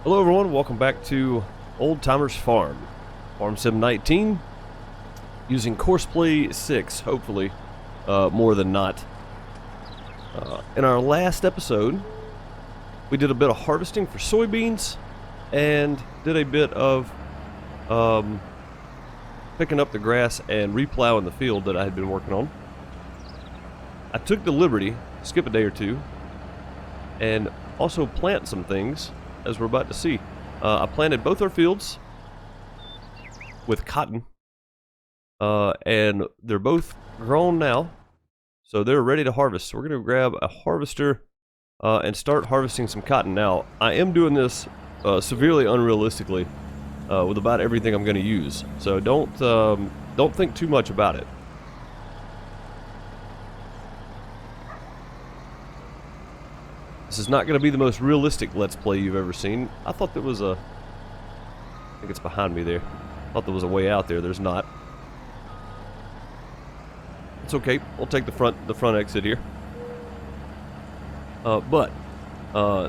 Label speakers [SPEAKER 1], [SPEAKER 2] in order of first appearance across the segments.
[SPEAKER 1] Hello everyone, welcome back to Old Timers Farm. Farm Sim 19, using Courseplay 6, hopefully, more than not. In our last episode, we did a bit of harvesting for soybeans, and did a bit of picking up the grass and replowing the field that I had been working on. I took the liberty, skip a day or two, and also plant some things, as we're about to see. I planted both our fields with cotton, and they're both grown now, so they're ready to harvest. So we're going to grab a harvester and start harvesting some cotton. Now, I am doing this severely unrealistically with about everything I'm going to use, so don't think too much about it. This is not going to be the most realistic Let's Play you've ever seen. I thought there was a... I think it's behind me there. I thought there was a way out there. There's not. It's okay. We'll take the front exit here. But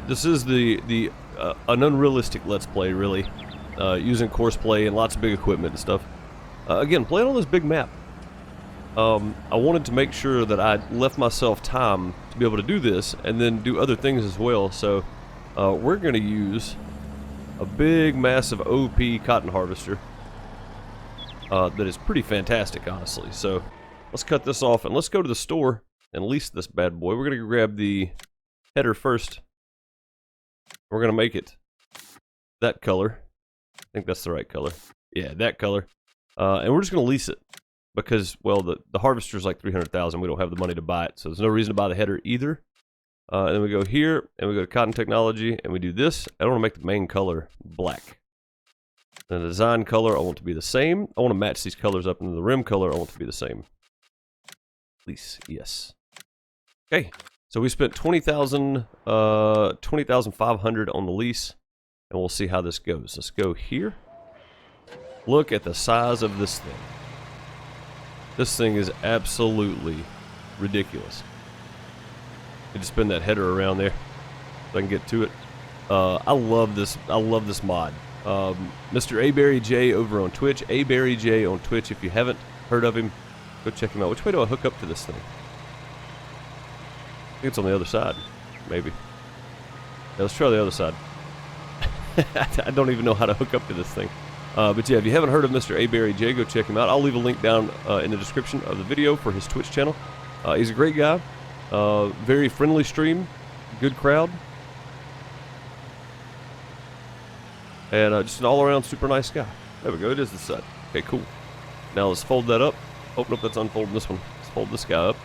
[SPEAKER 1] this is an unrealistic Let's Play, really. Using Courseplay and lots of big equipment and stuff. Again, playing on this big map. I wanted to make sure that I left myself time to be able to do this and then do other things as well. So we're going to use a big, massive OP cotton harvester that is pretty fantastic, honestly. So let's cut this off and let's go to the store and lease this bad boy. We're going to grab the header first. We're going to make it that color. I think that's the right color. Yeah, that color. And we're just going to lease it. Because, well, the harvester's like $300,000. We don't have the money to buy it, so there's no reason to buy the header either. And then we go here, and we go to Cotton Technology, and we do this. I don't want to make the main color black. And the design color, I want to be the same. I want to match these colors up, and the rim color, I want to be the same. Lease, yes. Okay, so we spent $20,500 on the lease, and we'll see how this goes. Let's go here. Look at the size of this thing. This thing is absolutely ridiculous. You just spin that header around there so I can get to it. I love this mod. Mr. Aberry J over on Twitch. Aberry J on Twitch. If you haven't heard of him, go check him out. Which way do I hook up to this thing? I think it's on the other side. Maybe. Yeah, let's try the other side. I don't even know how to hook up to this thing. But yeah, if you haven't heard of Mr. Aberry J, go check him out. I'll leave a link down in the description of the video for his Twitch channel. He's a great guy. Very friendly stream. Good crowd. And just an all-around super nice guy. There we go. It is this side. Okay, cool. Now let's fold that up. Open up. That's unfolding this one. Let's fold this guy up.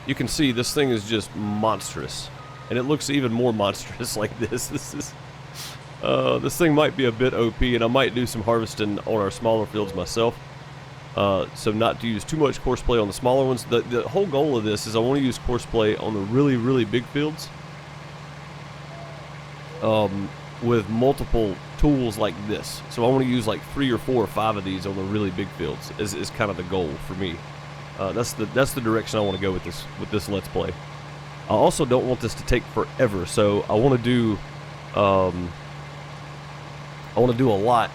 [SPEAKER 1] You can see this thing is just monstrous. And it looks even more monstrous like this. This thing might be a bit OP, and I might do some harvesting on our smaller fields myself. So not to use too much Courseplay on the smaller ones. The whole goal of this is I want to use Courseplay on the really, really big fields. With multiple tools like this. So I want to use like 3 or 4 or 5 of these on the really big fields is kind of the goal for me. That's the direction I want to go with this Let's Play. I also don't want this to take forever, so I want to do a lot,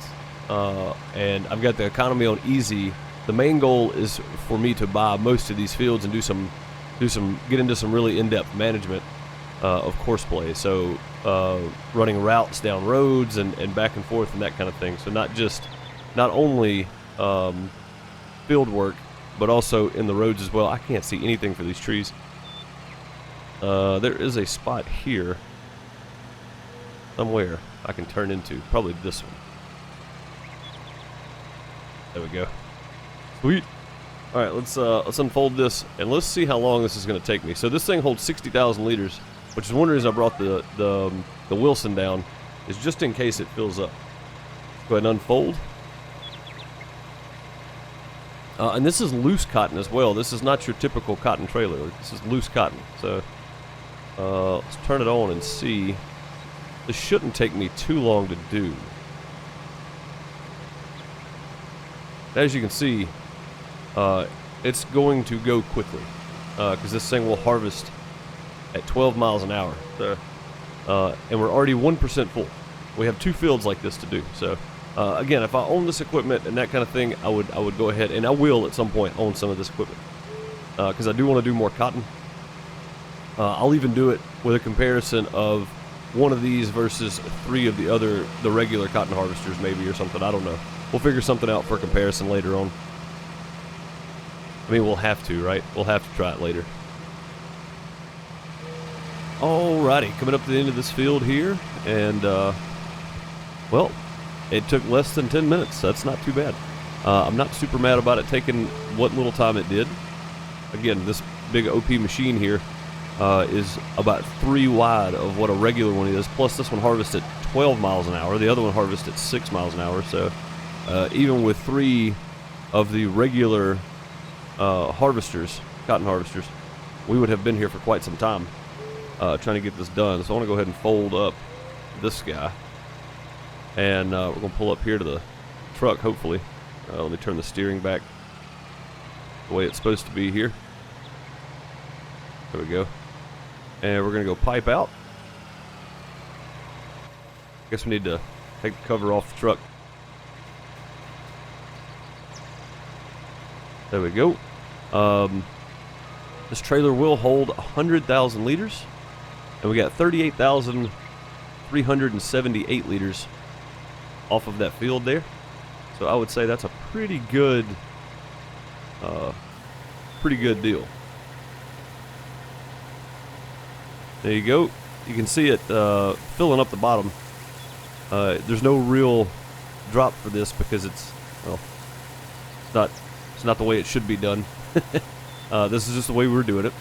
[SPEAKER 1] and I've got the economy on easy. The main goal is for me to buy most of these fields and get into some really in-depth management of Courseplay. So running routes down roads and back and forth and that kind of thing. So not only field work, but also in the roads as well. I can't see anything for these trees. There is a spot here somewhere I can turn into. Probably this one. There we go. Sweet. Alright, let's unfold this and let's see how long this is going to take me. So this thing holds 60,000 liters, which is one reason I brought the Wilson down, is just in case it fills up. Let's go ahead and unfold. And this is loose cotton as well. This is not your typical cotton trailer. This is loose cotton. So let's turn it on and see. This shouldn't take me too long to do. As you can see, it's going to go quickly because this thing will harvest at 12 miles an hour. So and we're already 1% full. We have 2 fields like this to do. So again, if I own this equipment and that kind of thing, I would go ahead, and I will at some point own some of this equipment because I do want to do more cotton. I'll even do it with a comparison of one of these versus 3 of the regular cotton harvesters, maybe, or something. I don't know. We'll figure something out for comparison later on. I mean, we'll have to, right? We'll have to try it later. Alrighty, coming up to the end of this field here, and well, it took less than 10 minutes. That's not too bad. I'm not super mad about it taking what little time it did. Again, this big OP machine here is about 3 wide of what a regular one is. Plus, this one harvests at 12 miles an hour. The other one harvests at 6 miles an hour. So, even with 3 of the regular harvesters, cotton harvesters, we would have been here for quite some time trying to get this done. So I want to go ahead and fold up this guy, and we're going to pull up here to the truck, hopefully. Let me turn the steering back the way it's supposed to be here. There we go. And we're going to go pipe out. Guess we need to take the cover off the truck. There we go. This trailer will hold 100,000 liters, and we got 38,378 liters off of that field there. So I would say that's a pretty good deal. There you go. You can see it filling up the bottom. There's no real drop for this because it's, well, it's not the way it should be done. This is just the way we're doing it.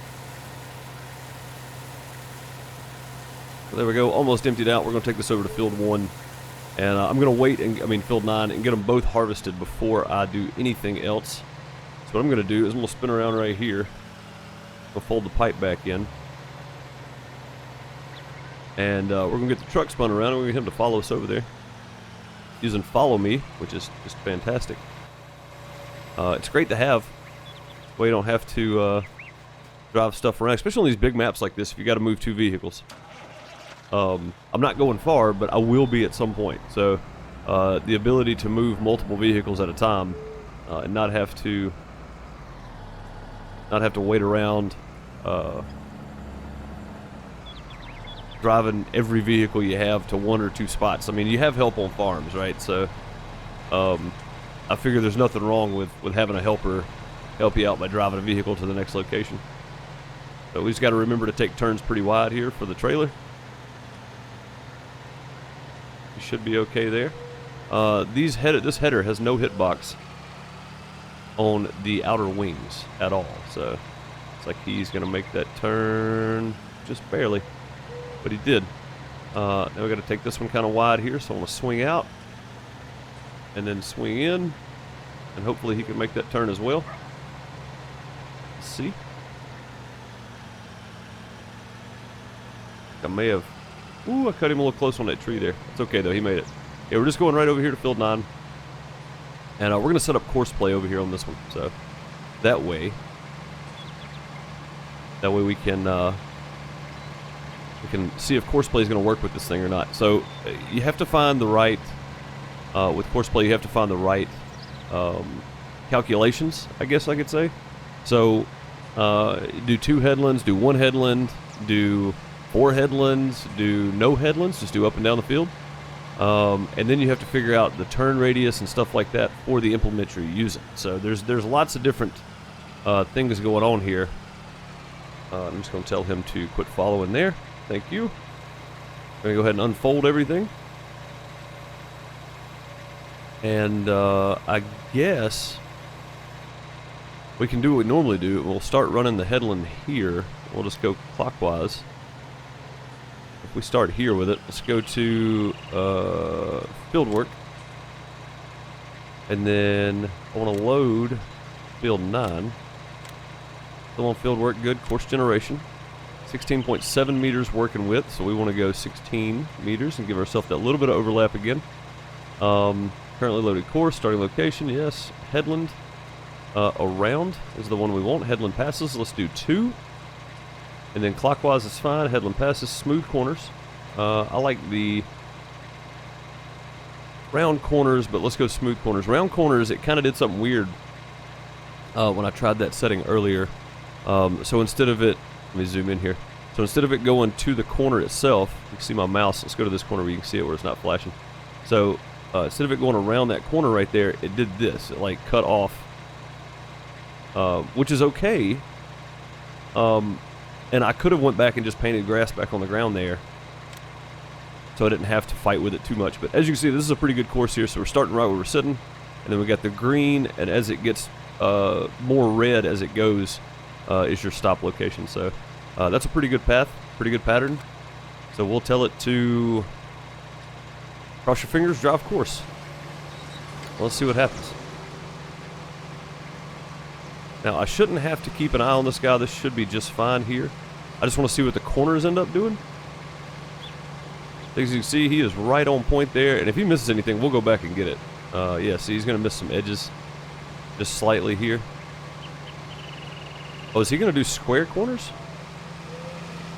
[SPEAKER 1] So there we go, almost emptied out. We're going to take this over to field 1, and I'm going to wait, field 9, and get them both harvested before I do anything else. So what I'm going to do is I'm going to spin around right here. I'll fold the pipe back in. And we're going to get the truck spun around, and we're going to get him to follow us over there using Follow Me, which is just fantastic. It's great to have. Well, you don't have to drive stuff around, especially on these big maps like this if you got to move 2 vehicles. I'm not going far, but I will be at some point. So the ability to move multiple vehicles at a time and not have to wait around driving every vehicle you have to 1 or 2 spots. I mean, you have help on farms, right? So I figure there's nothing wrong with having a helper help you out by driving a vehicle to the next location. But we just got to remember to take turns pretty wide here for the trailer. You should be okay there. This header has no hitbox on the outer wings at all, so it's like he's going to make that turn just barely, but he did. Now we got to take this one kind of wide here, so I'm going to swing out and then swing in, and hopefully he can make that turn as well. Let's see. I may have... Ooh, I cut him a little close on that tree there. It's okay, though. He made it. Yeah, we're just going right over here to field 9. And we're going to set up Courseplay over here on this one. So that way we can see if Courseplay is going to work with this thing or not. So you have to find the right... with Courseplay, you have to find the right calculations, I guess I could say. So do 2 headlands, do 1 headland, do 4 headlands, do no headlands, just do up and down the field. And then you have to figure out the turn radius and stuff like that for the implement you're using. So there's lots of different things going on here. I'm just going to tell him to quit following there. Thank you. I'm going to go ahead and unfold everything. And I guess we can do what we normally do. We'll start running the headland here. We'll just go clockwise. If we start here with it, let's go to field work. And then I want to load field 9. Still on field work, good. Course generation. 16.7 meters working width, so we want to go 16 meters and give ourselves that little bit of overlap again. Currently loaded course, starting location, yes. Headland around is the one we want. Headland passes, let's do 2. And then clockwise is fine. Headland passes, smooth corners. I like the round corners, but let's go smooth corners. Round corners, it kind of did something weird when I tried that setting earlier. So instead of it, let me zoom in here. So instead of it going to the corner itself, you can see my mouse. Let's go to this corner where you can see it where it's not flashing. So instead of it going around that corner right there, it did this. It like cut off, which is okay. And I could have went back and just painted grass back on the ground there, so I didn't have to fight with it too much. But as you can see, this is a pretty good course here. So we're starting right where we're sitting, and then we got the green, and as it gets more red as it goes, is your stop location. So that's a pretty good path, pretty good pattern. So we'll tell it to cross your fingers, drive course. Let's see what happens. Now I shouldn't have to keep an eye on this guy. This should be just fine here. I just want to see what the corners end up doing. As you can see, he is right on point there, and if he misses anything, we'll go back and get it. Yeah, see, he's going to miss some edges just slightly here. Oh, is he going to do square corners?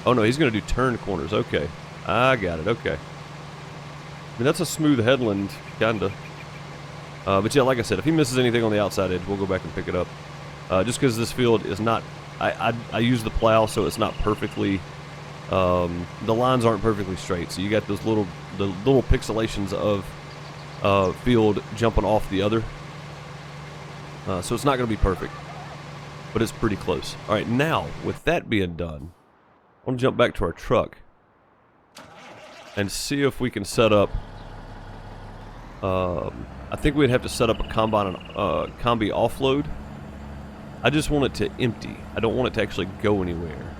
[SPEAKER 1] Oh, no, he's going to do turn corners. Okay, I got it. Okay. I mean, that's a smooth headland, kind of. But yeah, like I said, if he misses anything on the outside edge, we'll go back and pick it up. Just because this field is not... I use the plow, so it's not perfectly... the lines aren't perfectly straight, so you got those little pixelations of field jumping off the other. So it's not going to be perfect, but it's pretty close. All right, now with that being done, I want to jump back to our truck and see if we can set up. I think we'd have to set up a combi offload. I just want it to empty. I don't want it to actually go anywhere.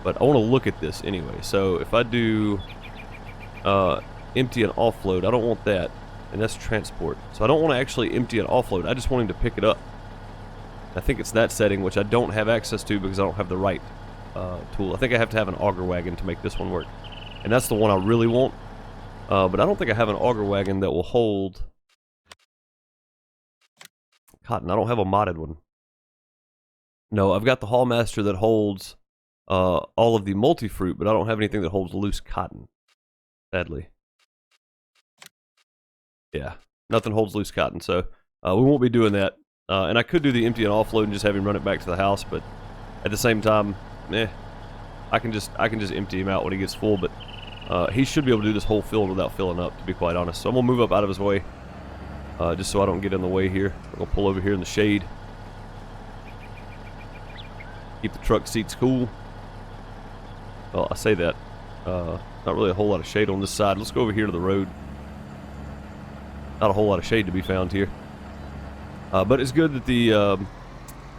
[SPEAKER 1] But I want to look at this anyway. So if I do empty and offload, I don't want that. And that's transport. So I don't want to actually empty and offload. I just want him to pick it up. I think it's that setting, which I don't have access to because I don't have the right tool. I think I have to have an auger wagon to make this one work. And that's the one I really want. But I don't think I have an auger wagon that will hold cotton. I don't have a modded one. No, I've got the Hallmaster that holds all of the multi-fruit, but I don't have anything that holds loose cotton, sadly. Yeah, nothing holds loose cotton, so we won't be doing that. And I could do the empty and offload and just have him run it back to the house, but at the same time, I can just empty him out when he gets full. But he should be able to do this whole field without filling up, to be quite honest. So I'm gonna move up out of his way, just so I don't get in the way here. I'm gonna pull over here in the shade. Keep the truck seats cool. Well, I say that. Not really a whole lot of shade on this side. Let's go over here to the road. Not a whole lot of shade to be found here. But it's good that the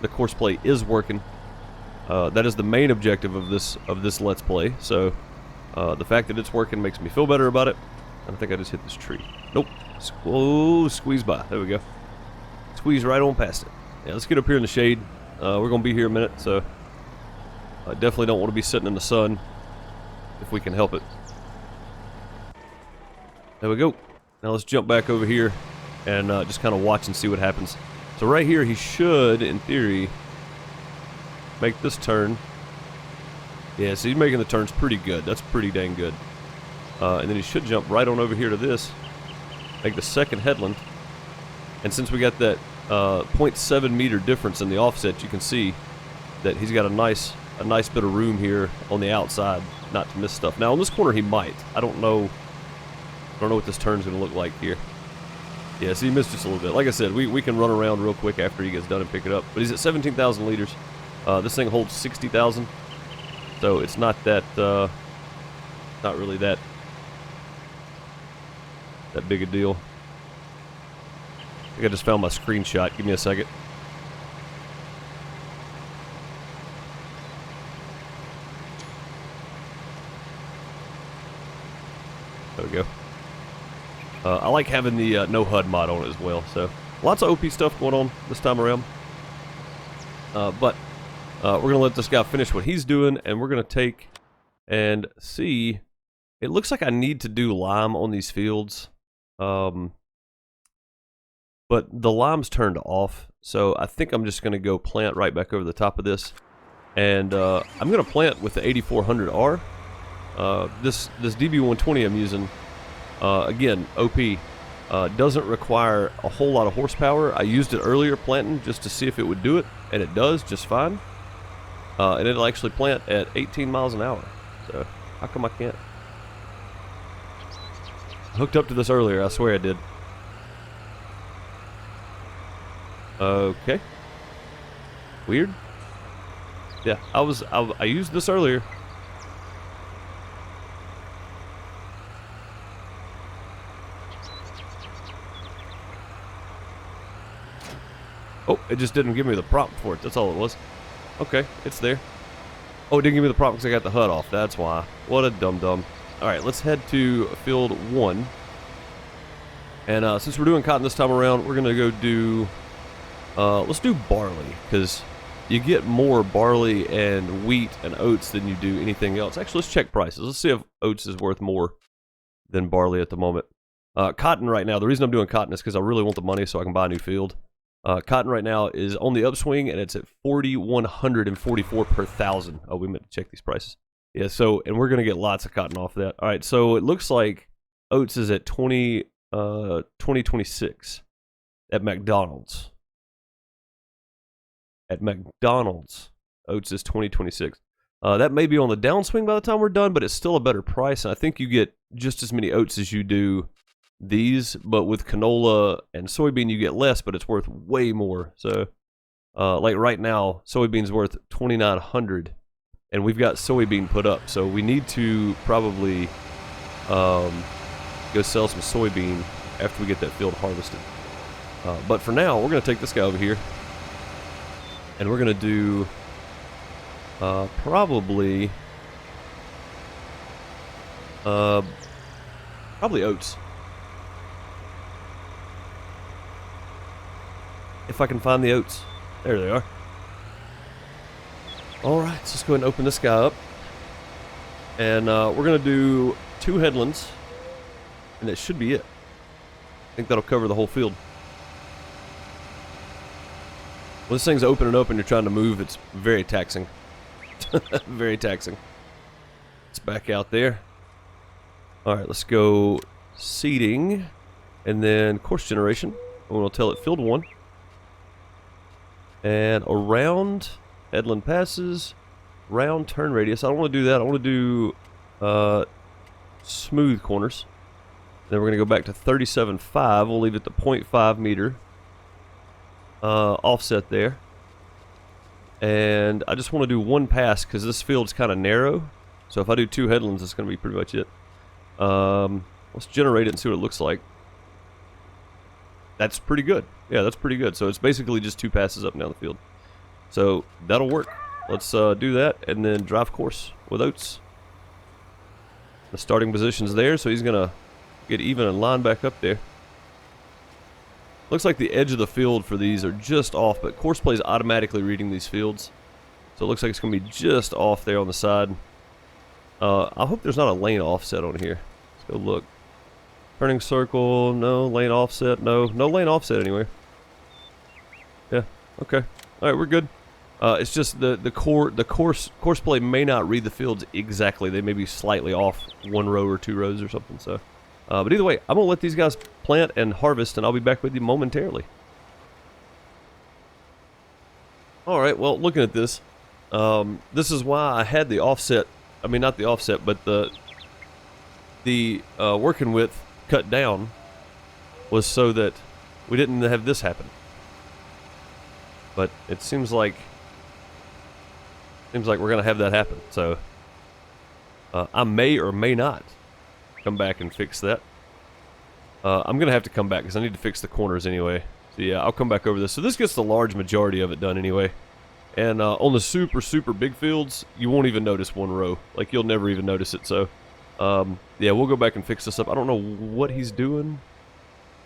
[SPEAKER 1] Courseplay is working. That is the main objective of this Let's Play. So the fact that it's working makes me feel better about it. And I think I just hit this tree. Nope. Oh, squeeze by. There we go. Squeeze right on past it. Yeah, let's get up here in the shade. We're going to be here a minute, so I definitely don't want to be sitting in the sun if we can help it. There we go. Now let's jump back over here and just kind of watch and see what happens. So right here, he should, in theory, make this turn. Yeah, so he's making the turns pretty good. That's pretty dang good. And then he should jump right on over here to this, make the second headland. And since we got that 0.7 meter difference in the offset, you can see that he's got a nice bit of room here on the outside not to miss stuff. Now on this corner he might. I don't know what this turn's going to look like here. Yeah, so he missed just a little bit. Like I said, we can run around real quick after he gets done and pick it up. But he's at 17,000 liters. This thing holds 60,000. So it's not that, not really that big a deal. I think I just found my screenshot. Give me a second. There we go. I like having the no HUD mod on it as well. So lots of OP stuff going on this time around. But we're going to let this guy finish what he's doing, and we're going to take and see. It looks like I need to do lime on these fields. But the lime's turned off, so I think I'm just going to go plant right back over the top of this. And I'm going to plant with the 8400R. This DB120 I'm using, again, OP, doesn't require a whole lot of horsepower. I used it earlier planting just to see if it would do it, and it does just fine. And it'll actually plant at 18 miles an hour. So how come I can't? I hooked up to this earlier, I swear I did. Okay. Weird. Yeah, I used this earlier. Oh, it just didn't give me the prompt for it. That's all it was. Okay, it's there. Oh, it didn't give me the prompt because I got the HUD off. That's why. What a dum-dum. Alright, let's head to field 1. And since we're doing cotton this time around, we're going to go do... let's do barley, because you get more barley and wheat and oats than you do anything else. Actually, let's check prices. Let's see if oats is worth more than barley at the moment. Cotton right now, the reason I'm doing cotton is because I really want the money so I can buy a new field. Cotton right now is on the upswing, and it's at 4,144 per thousand. Oh, we meant to check these prices. Yeah, so, and we're going to get lots of cotton off of that. All right, so it looks like oats is at 2026 at McDonald's. At McDonald's, oats is 2026. That may be on the downswing by the time we're done, but it's still a better price, and I think you get just as many oats as you do these, but with canola and soybean you get less, but it's worth way more. So like right now soybean's worth 2,900, and we've got soybean put up, so we need to probably go sell some soybean after we get that field harvested. But for now we're going to take this guy over here and we're going to do probably oats. If I can find the oats. There they are. Alright, so let's go ahead and open this guy up. And we're going to do 2 headlands. And that should be it. I think that'll cover the whole field. When this thing's opening up and you're trying to move, it's very taxing. Very taxing. It's back out there. Alright, let's go seeding. And then course generation. And we'll tell it field 1. And around headland passes, round turn radius. I don't want to do that. I want to do smooth corners. Then we're going to go back to 37.5. We'll leave it to 0.5 meter offset there. And I just want to do 1 pass because this field's kind of narrow. So if I do 2 headlands, that's going to be pretty much it. Let's generate it and see what it looks like. That's pretty good. Yeah, that's pretty good. So it's basically just 2 passes up and down the field. So that'll work. Let's do that and then drive course with oats. The starting position's there, so he's going to get even and line back up there. Looks like the edge of the field for these are just off, but Courseplay is automatically reading these fields. So it looks like it's going to be just off there on the side. I hope there's not a lane offset on here. Let's go look. Turning circle, no. Lane offset, no. No lane offset anywhere. Yeah, okay. Alright, we're good. It's just the Courseplay may not read the fields exactly. They may be slightly off 1 row or 2 rows or something, so. But either way, I'm going to let these guys plant and harvest, and I'll be back with you momentarily. Alright, well, looking at this, this is why I had the offset, I mean, not the offset, but the working width cut down was so that we didn't have this happen. But it seems like we're going to have that happen, so I may or may not come back and fix that. I'm going to have to come back because I need to fix the corners anyway. So yeah, I'll come back over this. So this gets the large majority of it done anyway. And on the super big fields, you won't even notice 1 row. Like, you'll never even notice it. So yeah, we'll go back and fix this up. I don't know what he's doing.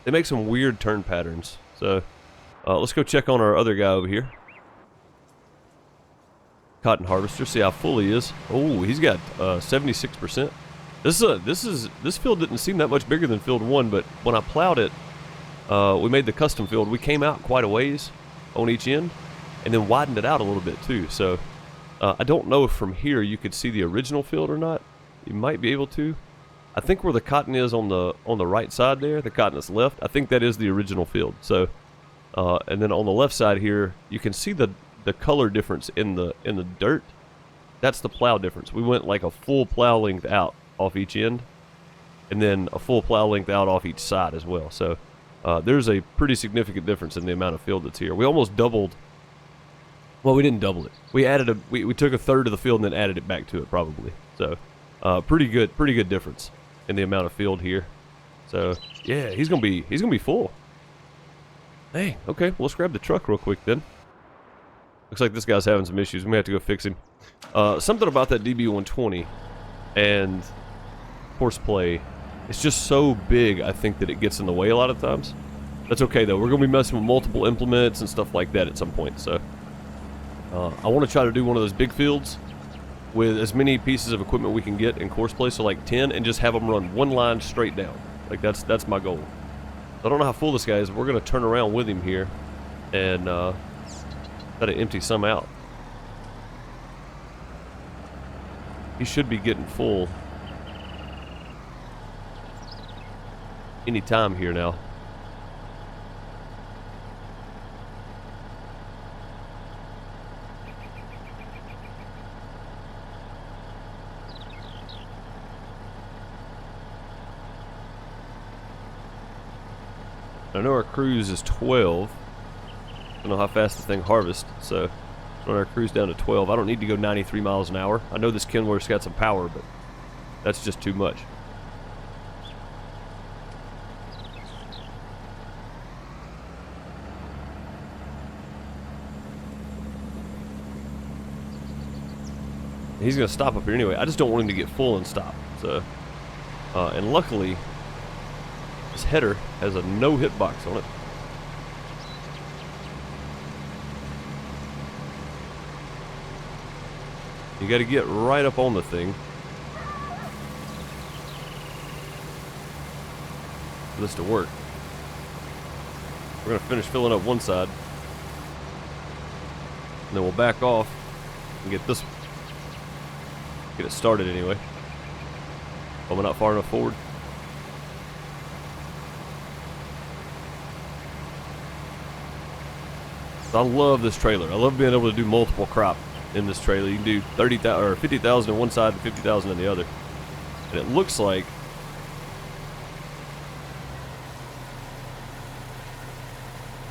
[SPEAKER 1] They make some weird turn patterns. So let's go check on our other guy over here. Cotton harvester, see how full he is. Oh, he's got 76%. This field didn't seem that much bigger than field 1, but when I plowed it, we made the custom field. We came out quite a ways on each end, and then widened it out a little bit too. So I don't know if from here you could see the original field or not. You might be able to. I think where the cotton is on the right side there, the cotton that's left, I think that is the original field. So, and then on the left side here, you can see the color difference in the dirt. That's the plow difference. We went like a full plow length out off each end, and then a full plow length out off each side as well. So there's a pretty significant difference in the amount of field that's here. We almost doubled. Well, we didn't double it. We added we took a third of the field and then added it back to it probably. So pretty good difference in the amount of field here. So yeah, he's gonna be full. Hey, okay, well, let's grab the truck real quick then. Looks like this guy's having some issues. We may have to go fix him. Something about that DB120 and Courseplay, it's just so big, I think, that it gets in the way a lot of times. That's okay, though. We're going to be messing with multiple implements and stuff like that at some point, so... I want to try to do one of those big fields with as many pieces of equipment we can get in Courseplay, so like 10, and just have them run one line straight down. Like, that's my goal. I don't know how full this guy is, but we're going to turn around with him here and try to empty some out. He should be getting full any time here now. I know our cruise is 12. I don't know how fast the thing harvests, so run our cruise down to 12. I don't need to go 93 miles an hour. I know this Kenworth's got some power, but that's just too much. He's going to stop up here anyway. I just don't want him to get full and stop. So, and luckily, this header has a no hit box on it. You got to get right up on the thing for this to work. We're going to finish filling up one side, and then we'll back off and get this, get it started anyway. Oh, we're not far enough forward. So I love this trailer. I love being able to do multiple crop in this trailer. You can do 30,000 or 50,000 on one side and 50,000 on the other. And it looks like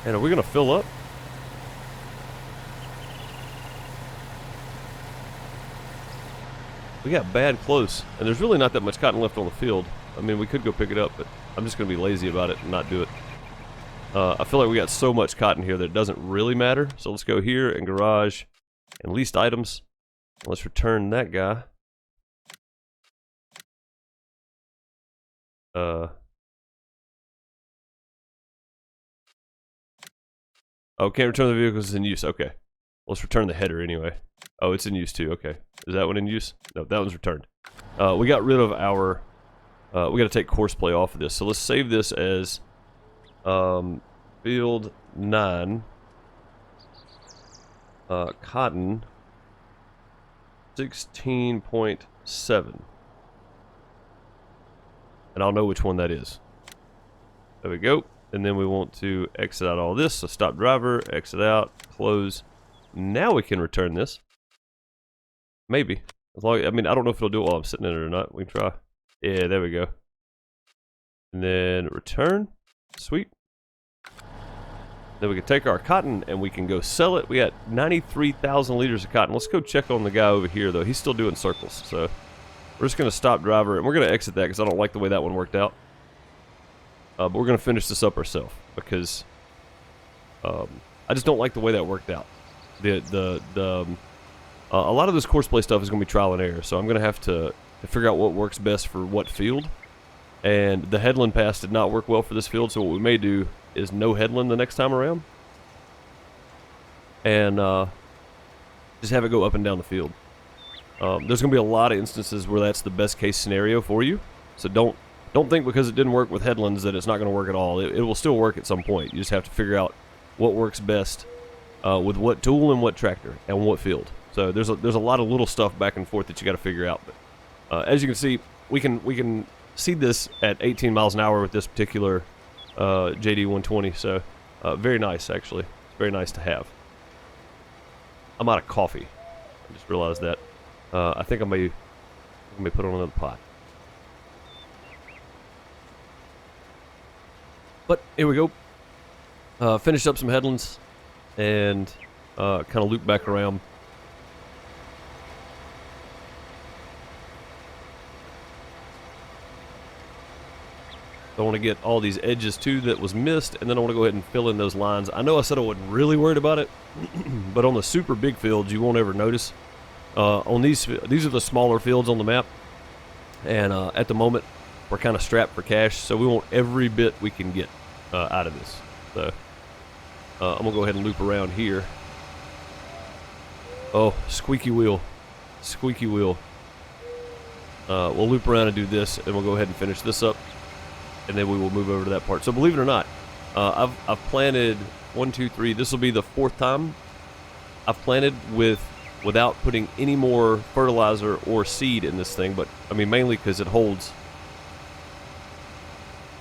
[SPEAKER 1] and are we gonna fill up? We got bad close, and there's really not that much cotton left on the field. I mean, we could go pick it up, but I'm just gonna be lazy about it and not do it. I feel like we got so much cotton here that it doesn't really matter. So let's go here and garage and leased items. Let's return that guy. Oh, can't return the vehicle because it's in use. Okay. Let's return the header anyway. Oh, it's in use too. Okay. Is that one in use? No, that one's returned. We got rid of our... we got to take Courseplay off of this. So let's save this as... field 9, cotton 16.7, and I'll know which one that is. There we go. And then we want to exit out all this, so stop driver, exit out, close. Now we can return this. Maybe. As long, I mean, I don't know if it'll do it while I'm sitting in it or not. We can try. Yeah, there we go. And then return. Sweet. Then we can take our cotton and we can go sell it. We got 93,000 liters of cotton. Let's go check on the guy over here, though. He's still doing circles. So we're just going to stop driver, and we're going to exit that because I don't like the way that one worked out. But we're going to finish this up ourselves because I just don't like the way that worked out. A lot of this Courseplay stuff is going to be trial and error, so I'm going to have to figure out what works best for what field. And the headland pass did not work well for this field, so what we may do is no headland the next time around. And just have it go up and down the field. There's going to be a lot of instances where that's the best case scenario for you. So don't think because it didn't work with headlands that it's not going to work at all. It will still work at some point. You just have to figure out what works best with what tool and what tractor and what field. So there's a lot of little stuff back and forth that you got to figure out. But As you can see, we can seed this at 18 miles an hour with this particular JD 120. So very nice, actually. It's very nice to have. I'm out of coffee. I just realized that. I think I may put on another pot. But here we go. Finished up some headlands and kind of loop back around. I want to get all these edges too that was missed, and then I want to go ahead and fill in those lines. I know I said I wasn't really worried about it, but on the super big fields you won't ever notice. On these are the smaller fields on the map, and at the moment we're kind of strapped for cash, so we want every bit we can get out of this. So I'm gonna go ahead and loop around here. Oh, squeaky wheel, squeaky wheel. We'll loop around and do this, and we'll go ahead and finish this up, and then we will move over to that part. So believe it or not, I've planted 1, 2, 3. This will be the 4th time I've planted without putting any more fertilizer or seed in this thing. But I mean, mainly because it holds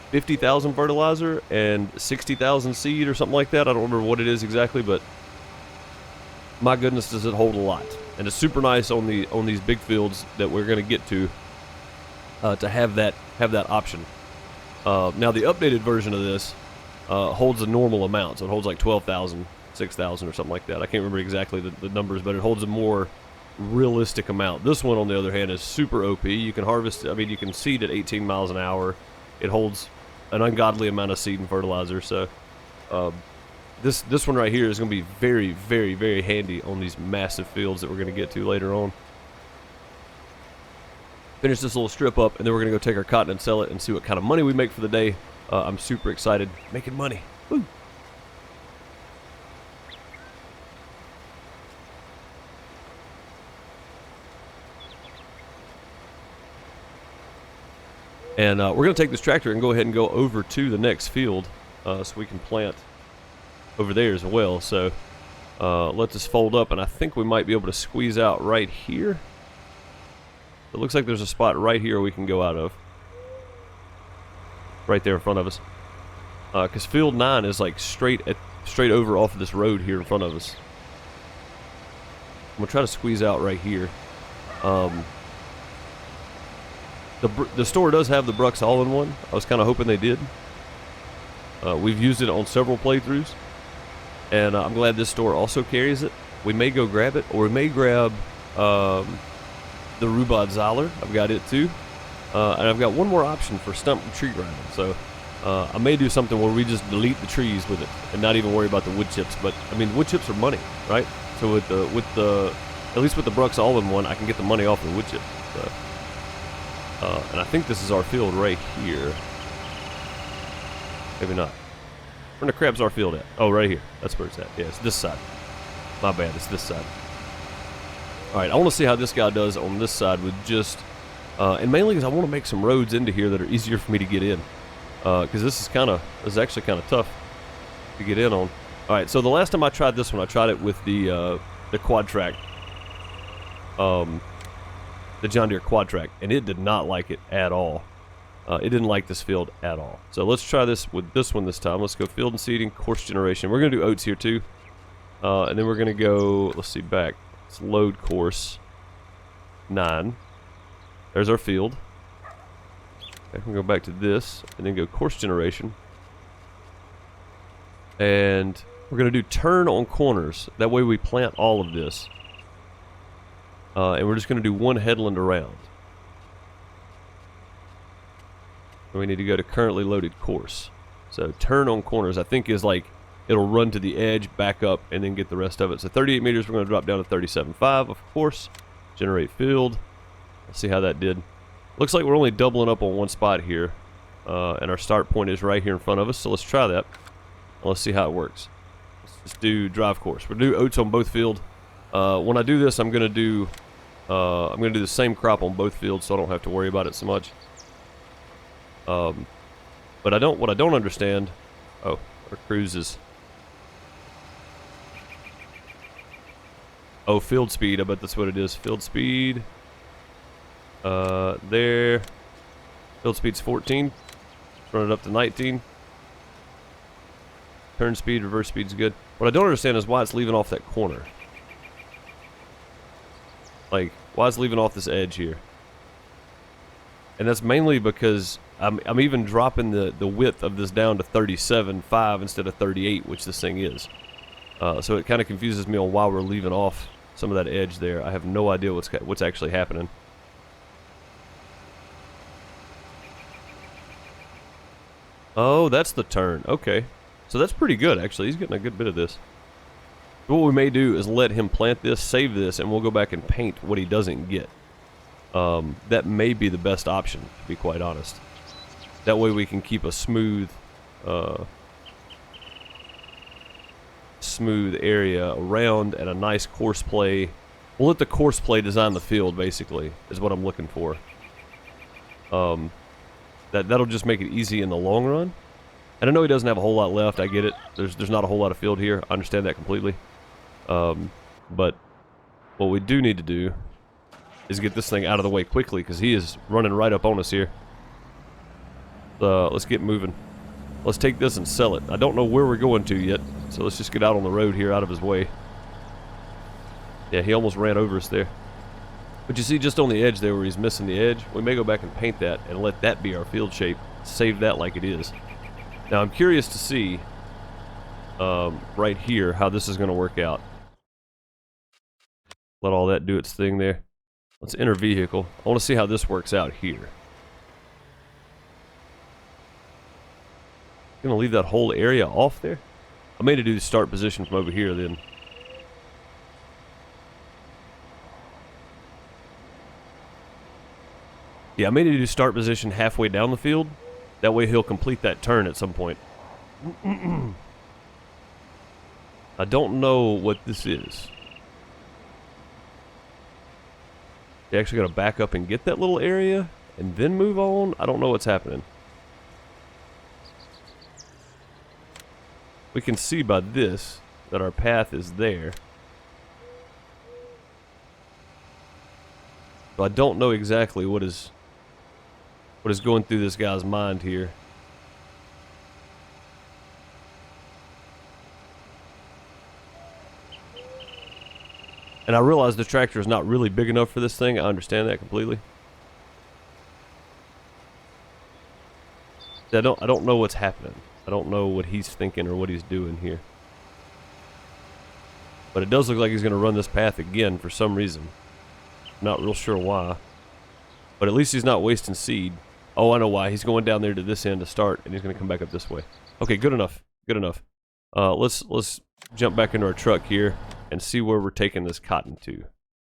[SPEAKER 1] 50,000 fertilizer and 60,000 seed or something like that. I don't remember what it is exactly, but my goodness, does it hold a lot. And it's super nice on these big fields that we're going to get to have that option. Now the updated version of this holds a normal amount, so it holds like 12,000, 6,000 or something like that. I can't remember exactly the numbers, but it holds a more realistic amount. This one, on the other hand, is super OP. You can harvest, I mean, you can seed at 18 miles an hour. It holds an ungodly amount of seed and fertilizer, so this one right here is going to be very, very, very handy on these massive fields that we're going to get to later on. Finish this little strip up, and then we're going to go take our cotton and sell it and see what kind of money we make for the day. I'm super excited. Making money. Woo! And we're going to take this tractor and go ahead and go over to the next field so we can plant over there as well. So let this fold up, and I think we might be able to squeeze out right here. It looks like there's a spot right here we can go out of. Right there in front of us. Because field 9 is like straight over off of this road here in front of us. I'm going to try to squeeze out right here. The store does have the Brucks all-in-one. I was kind of hoping they did. We've used it on several playthroughs. And I'm glad this store also carries it. We may go grab it, or we may grab the Rubod Zoller. I've got it too. And I've got one more option for stump and tree grinding. So I may do something where we just delete the trees with it and not even worry about the wood chips. But I mean, wood chips are money, right? So with the at least with the Brucks all-in-one, I can get the money off the wood chips. So, and I think this is our field right here. Maybe not. Where the crab's our field at? Oh, right here. That's where it's at. Yeah, it's this side. My bad, it's this side. Alright, I want to see how this guy does on this side with just... and mainly because I want to make some roads into here that are easier for me to get in. Because this is actually kind of tough to get in on. Alright, so the last time I tried this one, I tried it with the quad track. The John Deere quad track, and it did not like it at all. It didn't like this field at all. So let's try this with this one this time. Let's go field and seeding, course generation. We're going to do oats here too. And then we're going to go, let's see, back. Let's load course 9. There's our field. I can go back to this and then go course generation. And we're going to do turn on corners. That way we plant all of this. And we're just going to do one headland around. And we need to go to currently loaded course. So turn on corners, I think, is like it'll run to the edge, back up, and then get the rest of it. So 38 meters, we're going to drop down to 37.5, of course. Generate field. Let's see how that did. Looks like we're only doubling up on one spot here. And our start point is right here in front of us. So let's try that. And let's see how it works. Let's do drive course. We'll do oats on both fields. When I do this, I'm going to do the same crop on both fields, so I don't have to worry about it so much. But what I don't understand. Oh, our cruises. Oh, field speed. I bet that's what it is. Field speed. There. Field speed's 14. Run it up to 19. Turn speed, reverse speed's good. What I don't understand is why it's leaving off that corner. Like, why it's leaving off this edge here. And that's mainly because I'm even dropping the width of this down to 37.5 instead of 38, which this thing is. So it kind of confuses me on why we're leaving off some of that edge there. I have no idea what's actually happening. Oh, that's the turn. Okay. So that's pretty good, actually. He's getting a good bit of this. What we may do is let him plant this, save this, and we'll go back and paint what he doesn't get. That may be the best option, to be quite honest. That way we can keep a smooth area around and a nice course play. We'll let the course play design the field, basically, is what I'm looking for. That'll just make it easy in the long run. And I know he doesn't have a whole lot left, I get it. There's not a whole lot of field here, I understand that completely. But what we do need to do is get this thing out of the way quickly, because he is running right up on us here. Let's get moving. Let's take this and sell it. I don't know where we're going to yet, so let's just get out on the road here out of his way. Yeah, he almost ran over us there. But you see just on the edge there where he's missing the edge, we may go back and paint that and let that be our field shape. Save that like it is. Now I'm curious to see right here how this is going to work out. Let all that do its thing there. Let's enter vehicle. I want to see how this works out here. Gonna leave that whole area off there? I may need to do the start position from over here then. Yeah, I may need to do start position halfway down the field. That way he'll complete that turn at some point. I don't know what this is. They actually got to back up and get that little area and then move on? I don't know what's happening. We can see by this that our path is there. So I don't know exactly what is going through this guy's mind here. And I realize the tractor is not really big enough for this thing. I understand that completely. I don't know what's happening. I don't know what he's thinking or what he's doing here. But it does look like he's going to run this path again for some reason. Not real sure why. But at least he's not wasting seed. Oh, I know why. He's going down there to this end to start, and he's going to come back up this way. Okay, good enough. Good enough. Let's jump back into our truck here and see where we're taking this cotton to.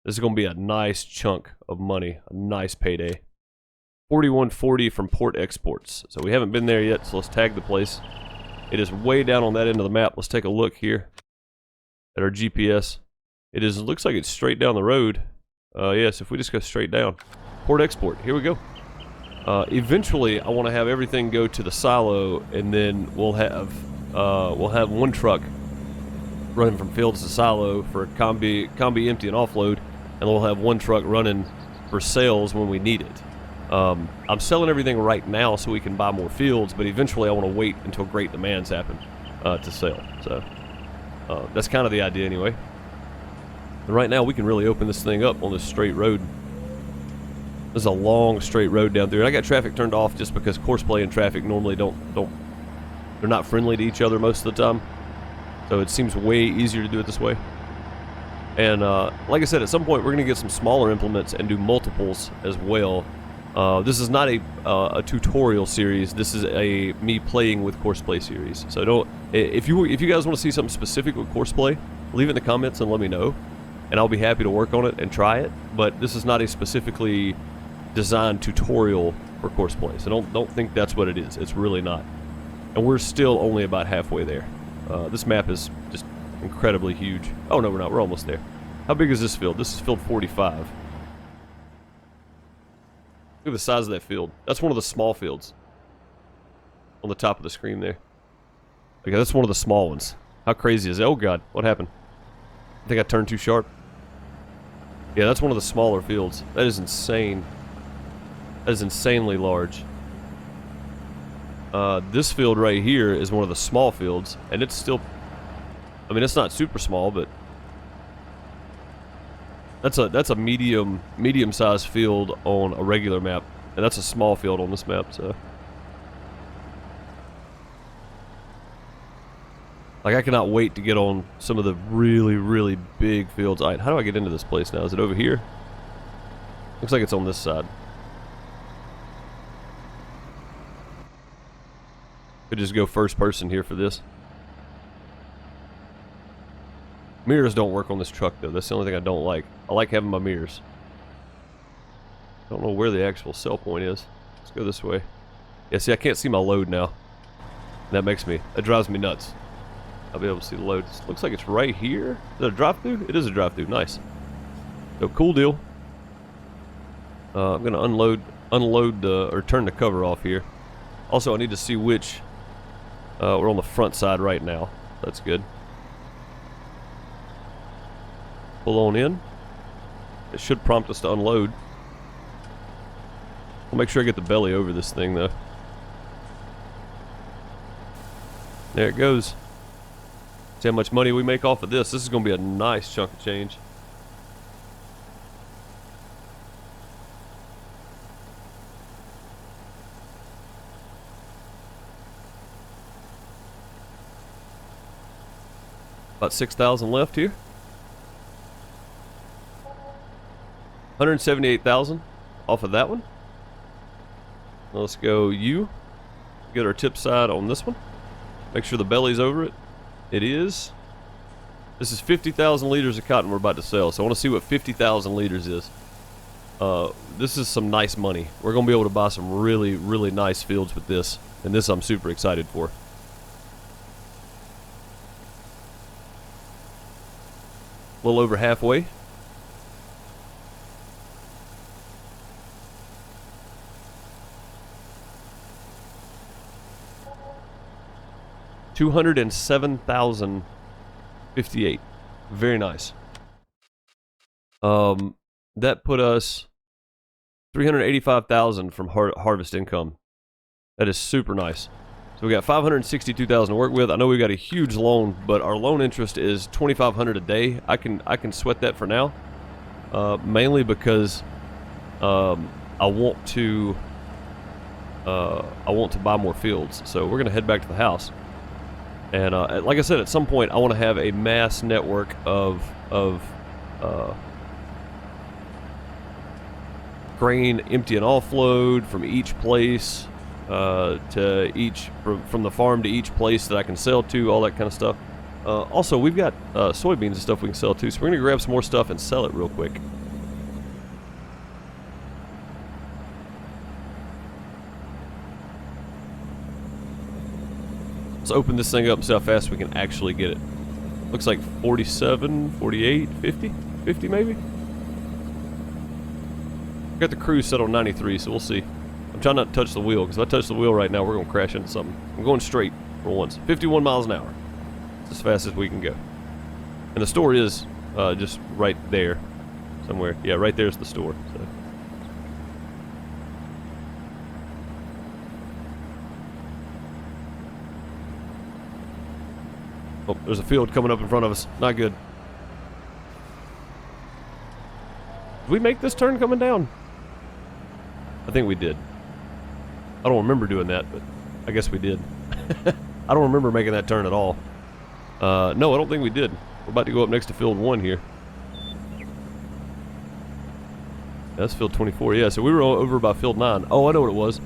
[SPEAKER 1] This is going to be a nice chunk of money. A nice payday. 4140 from Port Exports. So we haven't been there yet, so let's tag the place. It is way down on that end of the map. Let's take a look here at our GPS. It is, looks like it's straight down the road. Yes, if we just go straight down. Port Export, here we go. Eventually, I want to have everything go to the silo, and then we'll have one truck running from fields to silo for combi empty and offload, and we'll have one truck running for sales when we need it. I'm selling everything right now so we can buy more fields, but eventually I want to wait until great demands happen to sell. So that's kind of the idea anyway. And right now we can really open this thing up on this straight road. There's a long straight road down through. I got traffic turned off just because Courseplay and traffic normally they're not friendly to each other most of the time. So it seems way easier to do it this way. And like I said, at some point we're going to get some smaller implements and do multiples as well. This is not a tutorial series. This is a me playing with Courseplay series. So don't, if you guys want to see something specific with Courseplay, leave it in the comments and let me know, and I'll be happy to work on it and try it. But this is not a specifically designed tutorial for Courseplay. So don't think that's what it is. It's really not. And we're still only about halfway there. This map is just incredibly huge. Oh no, we're not. We're almost there. How big is this field? This is field 45. Look at the size of that field. That's one of the small fields. On the top of the screen there. Okay, that's one of the small ones. How crazy is that? Oh god, what happened? I think I turned too sharp. Yeah, that's one of the smaller fields. That is insane. That is insanely large. This field right here is one of the small fields, and it's still, I mean, it's not super small, but that's a medium-sized field on a regular map, and that's a small field on this map, so. Like, I cannot wait to get on some of the really, really big fields. Alright, how do I get into this place now? Is it over here? Looks like it's on this side. Could just go first person here for this. Mirrors don't work on this truck though. That's the only thing I don't like. I like having my mirrors. Don't know where the actual sell point is. Let's go this way. Yeah, see, I can't see my load now. That drives me nuts. I'll be able to see the load. Looks like it's right here. Is that a drive-through? It is a drive-through. Nice. So, cool deal. I'm gonna unload or turn the cover off here. Also, I need to see which. We're on the front side right now. That's good. Pull on in. It should prompt us to unload. I'll make sure I get the belly over this thing though. There it goes. See how much money we make off of this. This is going to be a nice chunk of change. About 6,000 left here. 178,000 off of that one. Now let's go U. Get our tip side on this one. Make sure the belly's over it. It is. This is 50,000 liters of cotton we're about to sell, so I want to see what 50,000 liters is. This is some nice money. We're going to be able to buy some really, really nice fields with this, and this I'm super excited for. A little over halfway. $207,058. Very nice. That put us $385,000 from harvest income. That is super nice. So we got $562,000 to work with. I know we got a huge loan, but our loan interest is $2,500 a day. I can sweat that for now, mainly because I want to buy more fields. So we're gonna head back to the house. And like I said, at some point I want to have a mass network of grain empty and offload from each place from the farm to each place that I can sell to, all that kind of stuff. Also, we've got soybeans and stuff we can sell too, so we're gonna grab some more stuff and sell it real quick. Let's open this thing up and see how fast we can actually get it. Looks like 47, 48, 50? 50 maybe? Got the cruise set on 93, so we'll see. I'm trying not to touch the wheel, because if I touch the wheel right now, we're going to crash into something. I'm going straight for once. 51 miles an hour. It's as fast as we can go. And the store is just right there somewhere. Yeah, right there's the store. So. Oh, there's a field coming up in front of us. Not good. Did we make this turn coming down? I think we did. I don't remember doing that, but I guess we did. I don't remember making that turn at all. No, I don't think we did. We're about to go up next to field 1 here. That's field 24. Yeah, so we were over by field 9. Oh, I know what it was.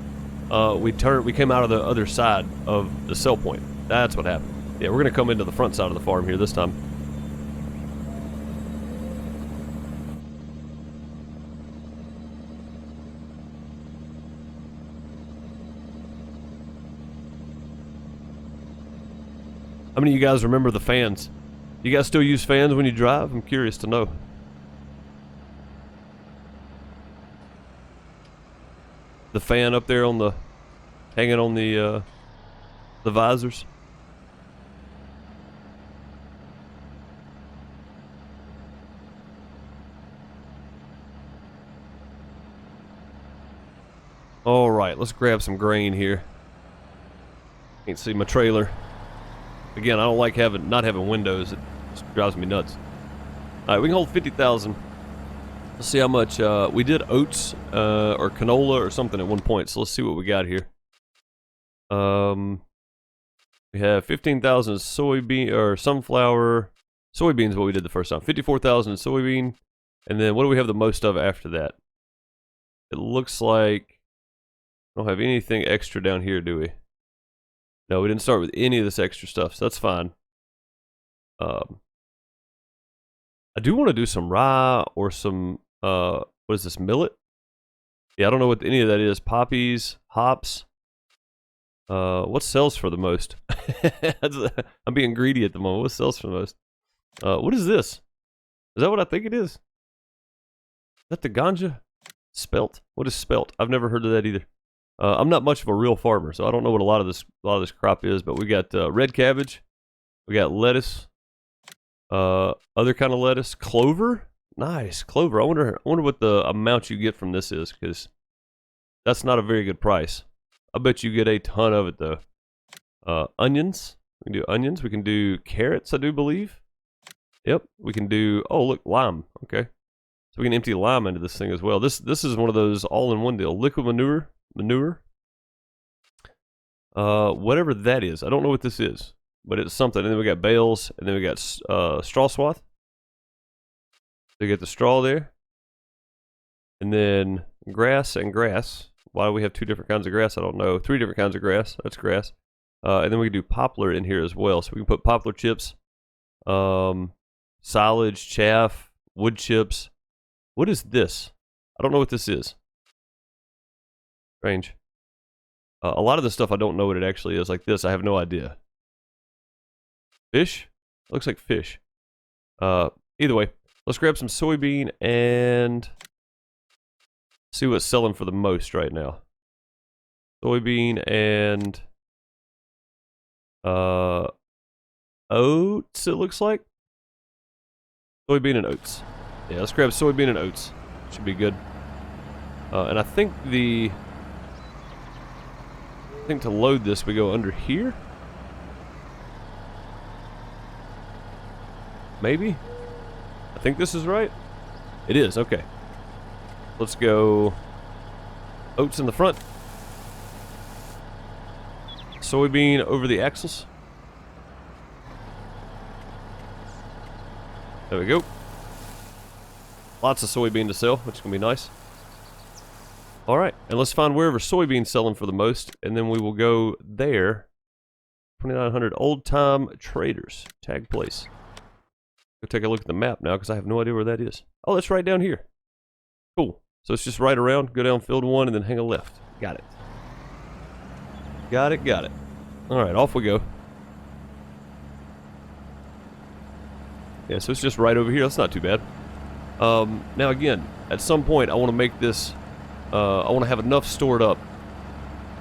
[SPEAKER 1] We came out of the other side of the sell point. That's what happened. Yeah, we're going to come into the front side of the farm here this time. How many of you guys remember the fans? You guys still use fans when you drive? I'm curious to know. The fan up there on the, hanging on the visors. Alright, let's grab some grain here. Can't see my trailer. Again, I don't like not having windows. It just drives me nuts. Alright, we can hold 50,000. Let's see how much, we did oats, or canola or something at one point, so let's see what we got here. We have 15,000 soybean, or sunflower. Soybeans what we did the first time. 54,000 soybean. And then what do we have the most of after that? It looks like I don't have anything extra down here, do we? No, we didn't start with any of this extra stuff, so that's fine. I do want to do some rye or some, what is this, millet? Yeah, I don't know what any of that is. Poppies, hops. What sells for the most? I'm being greedy at the moment. What sells for the most? What is this? Is that what I think it is? Is that the ganja? Spelt? What is spelt? I've never heard of that either. I'm not much of a real farmer, so I don't know what a lot of this crop is. But we got red cabbage, we got lettuce, other kind of lettuce, clover. Nice clover. I wonder what the amount you get from this is, because that's not a very good price. I bet you get a ton of it though. Onions. We can do onions. We can do carrots, I do believe. Yep. We can do. Oh, look, lime. Okay. So we can empty lime into this thing as well. This is one of those all-in-one deal. Liquid manure. Whatever that is. I don't know what this is, but it's something. And then we got bales, and then we got straw swath. So you get the straw there, and then grass and grass. Why do we have two different kinds of grass? I don't know. 3 different kinds of grass. That's grass. And then we can do poplar in here as well. So we can put poplar chips, silage, chaff, wood chips. What is this? I don't know what this is. Strange. A lot of the stuff I don't know what it actually is. Like this, I have no idea. Fish? Looks like fish. Either way, let's grab some soybean and see what's selling for the most right now. Soybean and oats, it looks like. Soybean and oats. Yeah, let's grab soybean and oats. Should be good. And I think to load this we go under here. Maybe? I think this is right. It is, okay. Let's go oats in the front. Soybean over the axles. There we go. Lots of soybean to sell, which is going to be nice. Alright, and let's find wherever soybean's selling for the most, and then we will go there. 2900 Old Time Traders. Tag place. Go take a look at the map now, because I have no idea where that is. Oh, that's right down here. Cool. So it's just right around, go down field 1, and then hang a left. Got it. Got it. Alright, off we go. Yeah, so it's just right over here. That's not too bad. Now again, at some point I want to make this, I want to have enough stored up,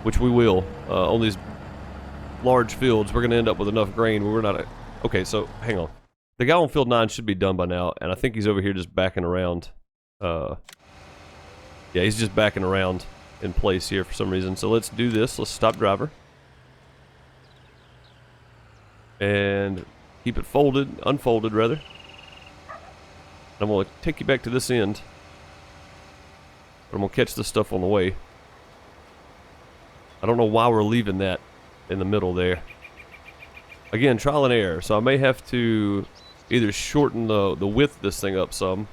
[SPEAKER 1] which we will, on these large fields. We're going to end up with enough grain where we're not, okay, so hang on. The guy on field 9 should be done by now, and I think he's over here just backing around, yeah, he's just backing around in place here for some reason. So let's do this. Let's stop driver. And keep it unfolded rather. I'm going to take you back to this end. But I'm going to catch this stuff on the way. I don't know why we're leaving that in the middle there. Again, trial and error. So I may have to either shorten the width of this thing up some,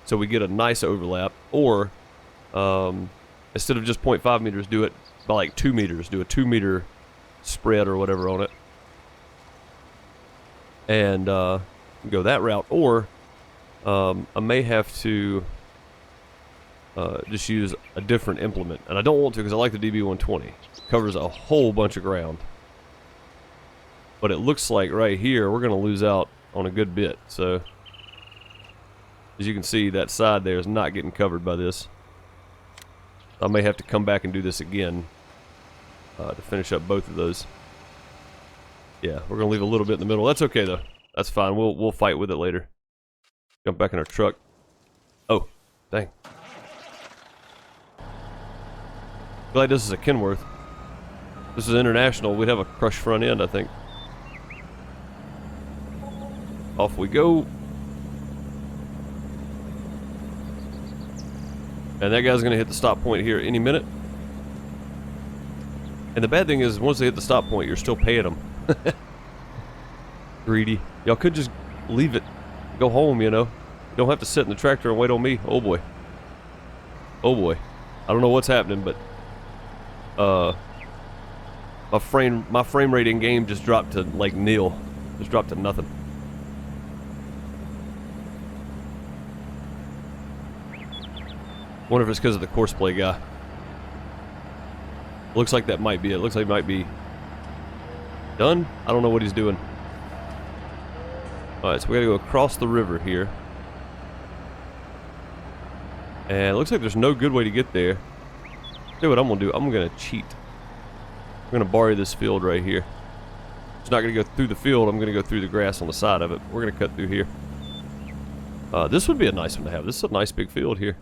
[SPEAKER 1] so we get a nice overlap, or instead of just 0.5 meters, do it by like 2 meters. Do a 2 meter spread or whatever on it. And go that route, or I may have to just use a different implement, and I don't want to because I like the DB120. It covers a whole bunch of ground, but it looks like right here we're gonna lose out on a good bit. So as you can see, that side there is not getting covered by this. I may have to come back and do this again to finish up both of those. Yeah, we're gonna leave a little bit in the middle. That's okay though. That's fine. We'll fight with it later. Jump back in our truck. Oh, dang. Glad this is a Kenworth. This is international. We'd have a crushed front end, I think. Off we go. And that guy's gonna hit the stop point here any minute. And the bad thing is, once they hit the stop point, you're still paying them. Greedy. Y'all could just leave it. Go home, you know. You don't have to sit in the tractor and wait on me. Oh boy. Oh boy. I don't know what's happening, but my frame rate in game just dropped to like nil. Just dropped to nothing. Wonder if it's because of the Courseplay guy. Looks like that might be it. Looks like it might be done. I don't know what he's doing. Alright, so we gotta go across the river here. And it looks like there's no good way to get there. See what I'm gonna do? I'm gonna cheat. I'm gonna borrow this field right here. It's not gonna go through the field, I'm gonna go through the grass on the side of it. We're gonna cut through here. This would be a nice one to have. This is a nice big field here.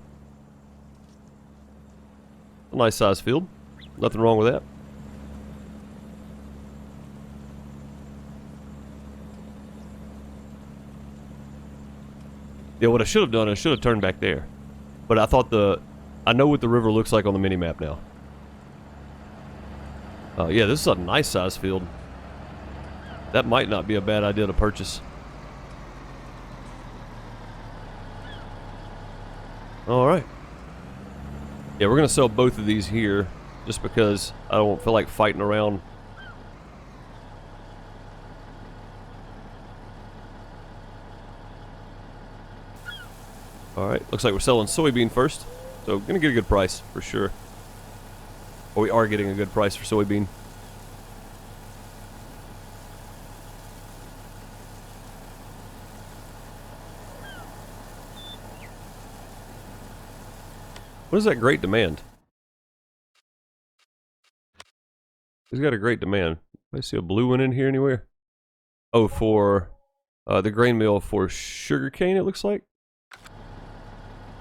[SPEAKER 1] A nice size field. Nothing wrong with that. Yeah, what I should have done, I should have turned back there. But I thought I know what the river looks like on the mini-map now. Yeah, this is a nice size field. That might not be a bad idea to purchase. Alright. Yeah, we're going to sell both of these here, just because I don't feel like fighting around. Alright, looks like we're selling soybean first, so going to get a good price, for sure. Or we are getting a good price for soybean. What is that great demand? He's got a great demand. I see a blue one in here anywhere. Oh, for the grain mill for sugarcane, it looks like.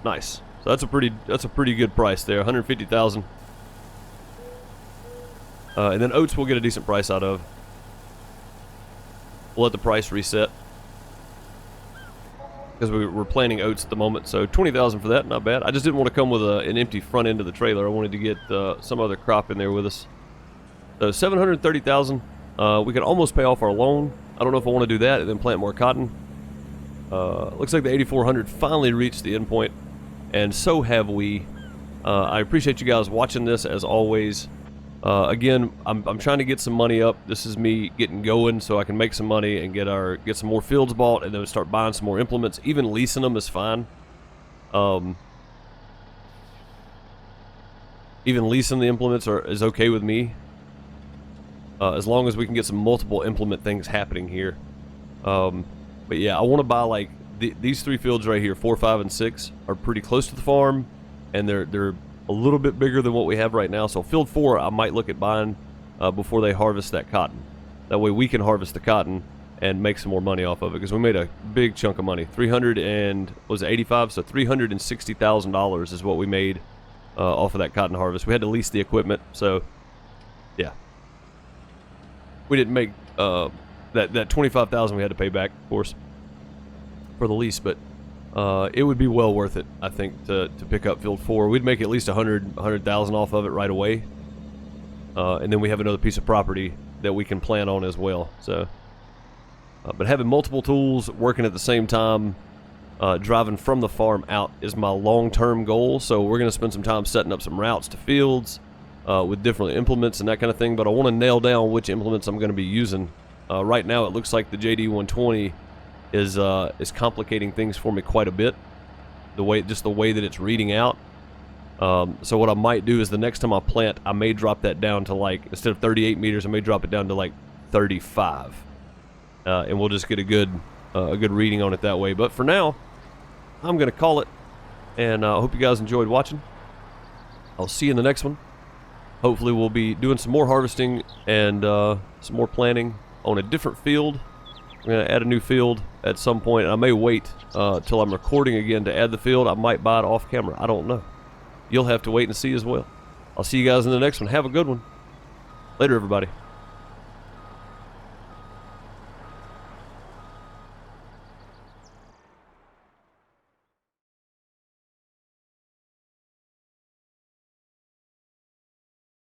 [SPEAKER 1] Nice. So that's a pretty good price there. 150,000. And then oats we'll get a decent price out of. We'll let the price reset. Because we're planting oats at the moment, so 20,000 for that, not bad. I just didn't want to come with an empty front end of the trailer. I wanted to get some other crop in there with us. So 730,000. We can almost pay off our loan. I don't know if I want to do that and then plant more cotton. Looks like the 8,400 finally reached the end point, and so have we. I appreciate you guys watching this as always. Again, I'm trying to get some money up. This is me getting going so I can make some money and get some more fields bought, and then start buying some more implements. Even leasing them is fine. Even leasing the implements is okay with me. As long as we can get some multiple implement things happening here. But yeah, I want to buy like these three fields right here, 4, 5, and 6 are pretty close to the farm, and they're a little bit bigger than what we have right now. So field 4 I might look at buying before they harvest that cotton. That way we can harvest the cotton and make some more money off of it, because we made a big chunk of money. 85, so $360,000 is what we made off of that cotton harvest. We had to lease the equipment, so yeah. We didn't make that 25,000 we had to pay back, of course, for the lease, but it would be well worth it, I think, to pick up field 4. We'd make at least 100,000 off of it right away, and then we have another piece of property that we can plan on as well. So, but having multiple tools working at the same time, driving from the farm out is my long-term goal. So we're going to spend some time setting up some routes to fields with different implements and that kind of thing. But I want to nail down which implements I'm going to be using. Right now, it looks like the JD120 is complicating things for me quite a bit. Just the way that it's reading out. So what I might do is the next time I plant, I may drop that down to, like, instead of 38 meters, I may drop it down to like 35, and we'll just get a good reading on it that way. But for now, I'm gonna call it, and I hope you guys enjoyed watching. I'll see you in the next one. Hopefully we'll be doing some more harvesting and some more planting on a different field. I'm gonna add a new field at some point, and I may wait till I'm recording again to add the field. I might buy it off camera, I don't know. You'll have to wait and see as well. I'll see you guys in the next one. Have a good one. Later, everybody.